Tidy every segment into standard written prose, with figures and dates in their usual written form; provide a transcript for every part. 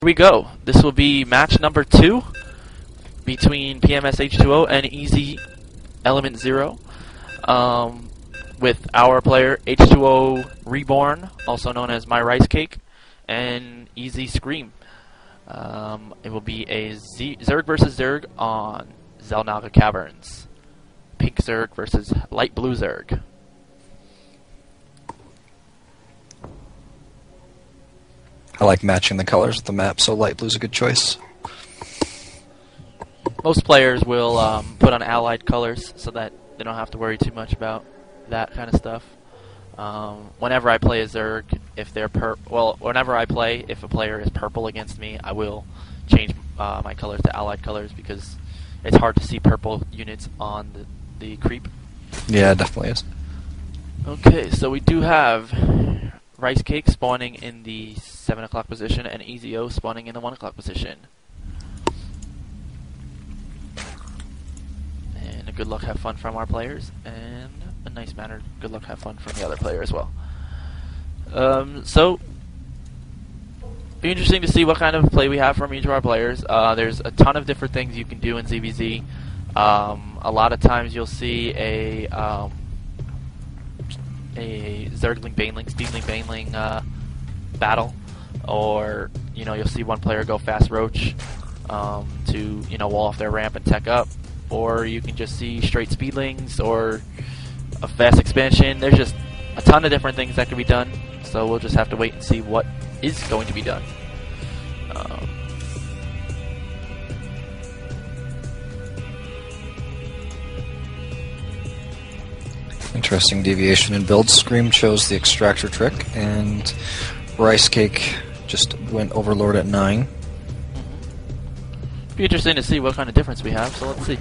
we go. This will be match number 2 between PMS H2O and Easy Element Zero, with our player H2O Reborn, also known as MyRiceCake, and Easy ScreaM. It will be a Zerg versus Zerg on Xel'Naga Caverns. Pink Zerg versus light blue Zerg. I like matching the colors of the map, so light blue's a good choice. Most players will put on allied colors so that they don't have to worry too much about that kind of stuff. Whenever I play a Zerg, if they're whenever I play, if a player is purple against me, I will change my colors to allied colors because it's hard to see purple units on the creep. Yeah, it definitely is. Okay, so we do have MyRiceCake spawning in the 7 o'clock position and Easy O spawning in the 1 o'clock position. And a good luck, have fun from our players, and a nice manner, good luck, have fun from the other player as well. So, be interesting to see what kind of play we have from each of our players. There's a ton of different things you can do in ZVZ. A lot of times you'll see a Zergling Baneling, Speedling Baneling battle, or you'll see one player go fast roach to wall off their ramp and tech up, or you can just see straight Speedlings or a fast expansion. There's just a ton of different things that can be done, so we'll just have to wait and see what is going to be done. Interesting deviation in builds. ScreaM chose the extractor trick, and MyRiceCake just went Overlord at 9. Be interesting to see what kind of difference we have, so let's see.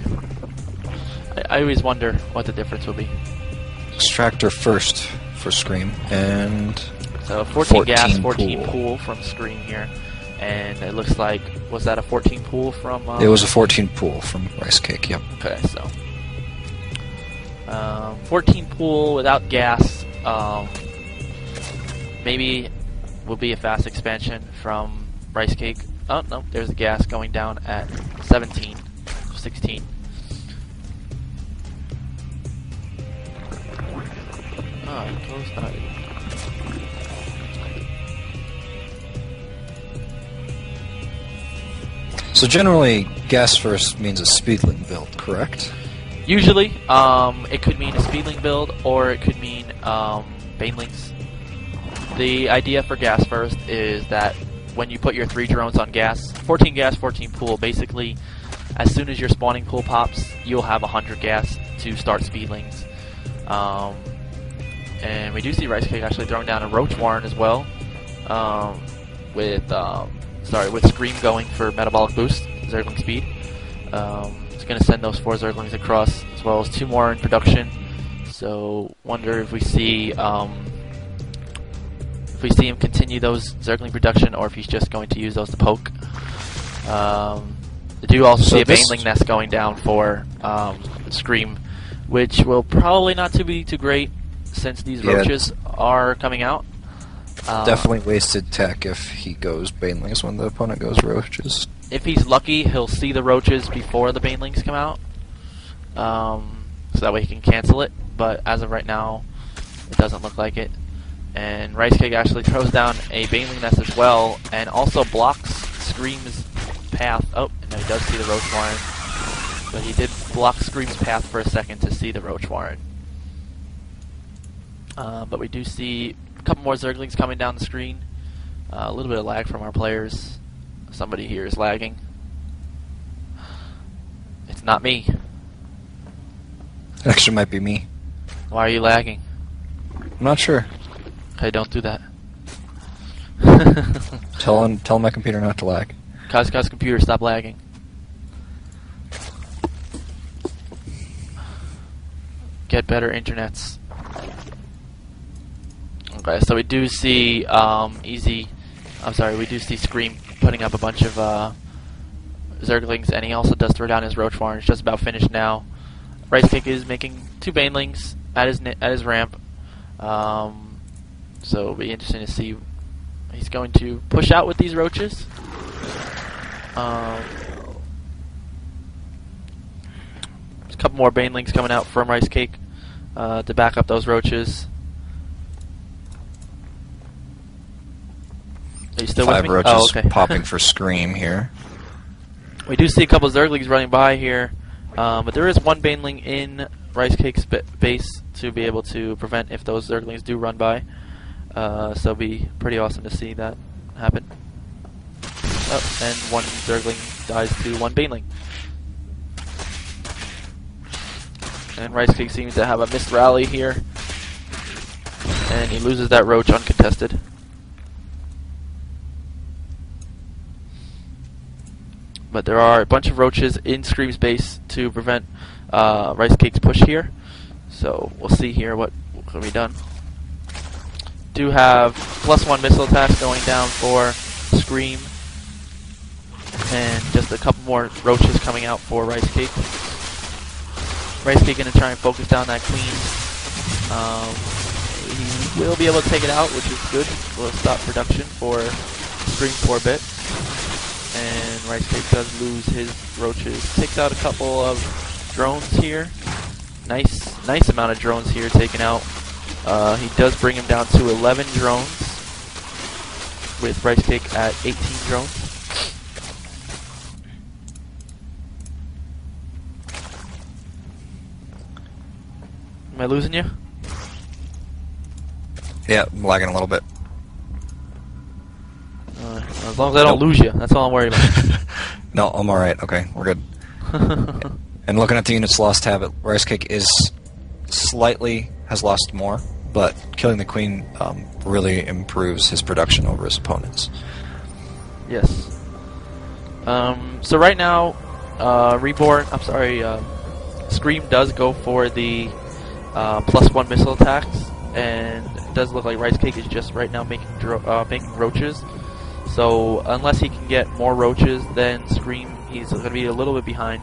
I always wonder what the difference will be. Extractor first for ScreaM, and so 14 gas, 14 pool from ScreaM here, and it looks like, was that a 14 pool from... It was a 14 pool from MyRiceCake, yep. Okay, so 14 pool without gas, maybe will be a fast expansion from MyRiceCake. Oh no, there's the gas going down at 17, 16. Oh, close that. So generally, gas first means a Speedling build, correct? Usually, it could mean a Speedling build, or it could mean Banelings. The idea for gas first is that when you put your 3 drones on gas, 14 gas, 14 pool, basically, as soon as your spawning pool pops, you'll have 100 gas to start Speedlings. And we do see MyRiceCake actually throwing down a Roach Warren as well, with ScreaM going for Metabolic Boost, Zergling Speed. It's going to send those 4 Zerglings across, as well as 2 more in production. So, wonder if we see him continue those Zergling production, or if he's just going to use those to poke. We do also see a Baneling nest going down for ScreaM, which will probably not be too great since these roaches are coming out. Definitely wasted tech if he goes Banelings when the opponent goes roaches. If he's lucky, he'll see the roaches before the Banelings come out, so that way he can cancel it. But as of right now, it doesn't look like it. And MyRiceCake actually throws down a Baneling nest as well, and also blocks ScreaM's path. Oh, no, he does see the Roach Warren, but he did block ScreaM's path for a second to see the Roach Warren. But we do see a couple more Zerglings coming down the screen. A little bit of lag from our players. Somebody here is lagging. It's not me. It actually might be me. Why are you lagging? I'm not sure. Okay, don't do that. Tell my computer not to lag. Kaz's computer, stop lagging. Get better internets. Okay, so we do see we do see ScreaM putting up a bunch of Zerglings, and he also does throw down his Roach Warren. It's just about finished now. MyRiceCake is making 2 Banelings at his ramp. So it'll be interesting to see. He's going to push out with these roaches. There's a couple more banelings coming out from RiceCake to back up those roaches. Are you still with 5 me? roaches Oh, okay. popping for ScreaM here. We do see a couple Zerglings running by here, but there is one baneling in RiceCake's base to be able to prevent if those Zerglings do run by. So it'll be pretty awesome to see that happen. Oh, and one Zergling dies to one baneling. And RiceCake seems to have a missed rally here, and he loses that roach uncontested. But there are a bunch of roaches in ScreaM's base to prevent RiceCake's push here. So we'll see here what can be done. Do have +1 missile attacks going down for ScreaM, and just a couple more roaches coming out for RiceCake. RiceCake going to try and focus down that queen. He will be able to take it out, which is good. Will stop production for ScreaM for a bit. And RiceCake does lose his roaches. Takes out a couple of drones here. Nice amount of drones here taken out. He does bring him down to 11 drones, with RiceCake at 18 drones. Am I losing you? Yeah, I'm lagging a little bit. As long as I don't lose you, that's all I'm worried about. No, I'm alright. Okay, we're good. And looking at the units lost tab, RiceCake is has lost more, but killing the queen really improves his production over his opponents. Yes. So right now, ScreaM does go for the +1 missile attacks, and it does look like RiceCake is just right now making roaches. So unless he can get more roaches than ScreaM, he's going to be a little bit behind.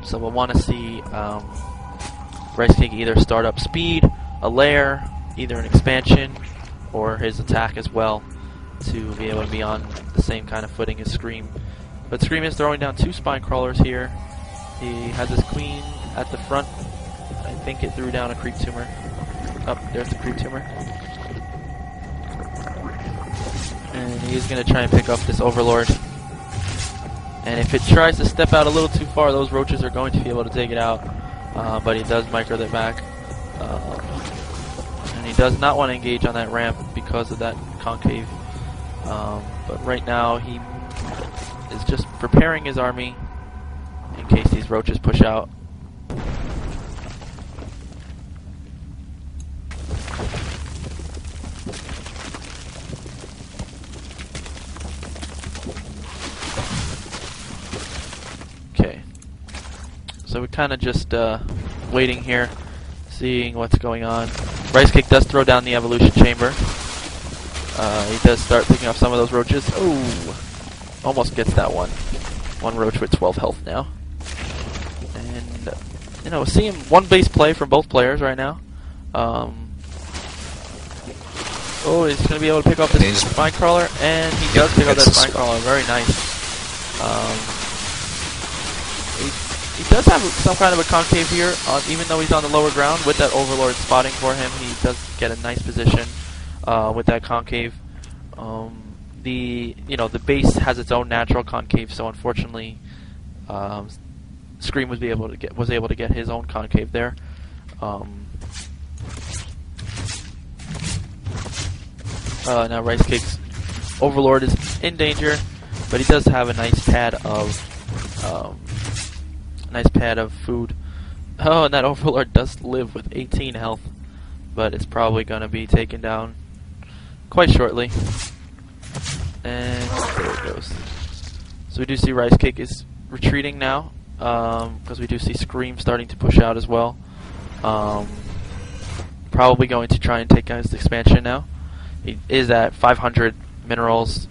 So we'll want to see RiceCake either start up speed, a lair, either an expansion, or his attack as well, to be able to be on the same kind of footing as ScreaM. But ScreaM is throwing down 2 spine crawlers here. He has his queen at the front. I think it threw down a creep tumor. Oh, there's the creep tumor. And he's going to try and pick up this Overlord. And if it tries to step out a little too far, those roaches are going to be able to take it out. But he does micro that back. And he does not want to engage on that ramp because of that concave. But right now he is just preparing his army in case these roaches push out. So we're kind of just waiting here, seeing what's going on. RiceCake does throw down the evolution chamber. He does start picking up some of those roaches. Oh, almost gets that one. One roach with 12 health now. And seeing one base play from both players right now. Oh, he's going to be able to pick up this spine crawler, and he does pick up that spine crawler. Very nice. He does have some kind of a concave here, even though he's on the lower ground. With that Overlord spotting for him, he does get a nice position with that concave. The base has its own natural concave, so unfortunately, ScreaM was able to get his own concave there. Now RiceCake's Overlord is in danger, but he does have a nice pad of food. Oh, and that Overlord does live with 18 health, but it's probably going to be taken down quite shortly. And there it goes. So we do see RiceCake is retreating now, because we do see ScreaM starting to push out as well. Probably going to try and take out his expansion now. He is at 500 minerals.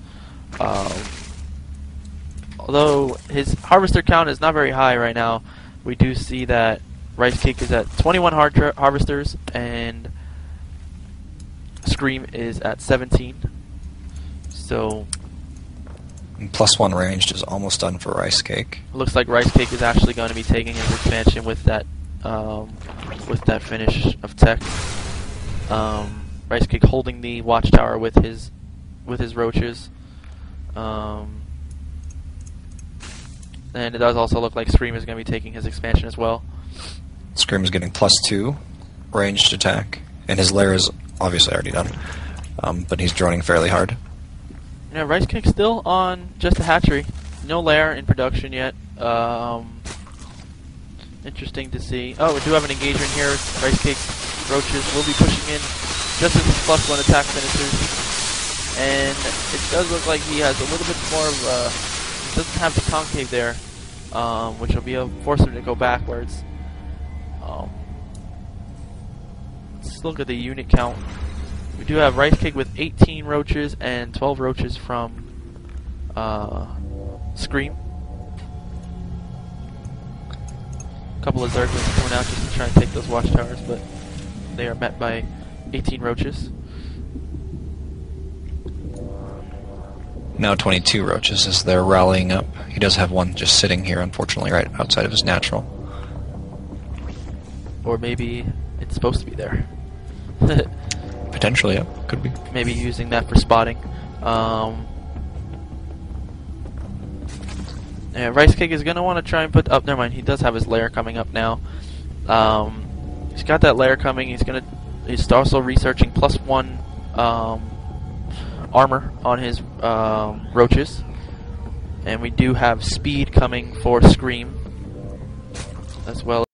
Although his harvester count is not very high right now, we do see that RiceCake is at 21 harvesters and ScreaM is at 17. So And +1 ranged is almost done for RiceCake. Looks like RiceCake is actually going to be taking his expansion with that finish of tech. RiceCake holding the watchtower with his roaches. And it does also look like ScreaM is going to be taking his expansion as well. ScreaM is getting +2 ranged attack, and his lair is obviously already done, but he's droning fairly hard. Yeah, RiceCake still on just a hatchery. No lair in production yet. Interesting to see. Oh, we do have an engagement here. RiceCake roaches will be pushing in just as his +1 attack finishes. And it does look like he has a little bit more of a... doesn't have the concave there, which will be force him to go backwards. Let's look at the unit count. We do have RiceCake with 18 roaches and 12 roaches from ScreaM. A couple of Zerglings coming out just to try and take those watchtowers, but they are met by 18 roaches. Now 22 roaches as they're rallying up. He does have one just sitting here, unfortunately, right outside of his natural. Or maybe it's supposed to be there. Potentially, yeah. Could be. Maybe using that for spotting. Yeah, RiceCake is going to want to try and put... Oh, never mind. He does have his lair coming up now. He's got that lair coming. He's also researching +1 armor on his roaches. And we do have speed coming for ScreaM as well.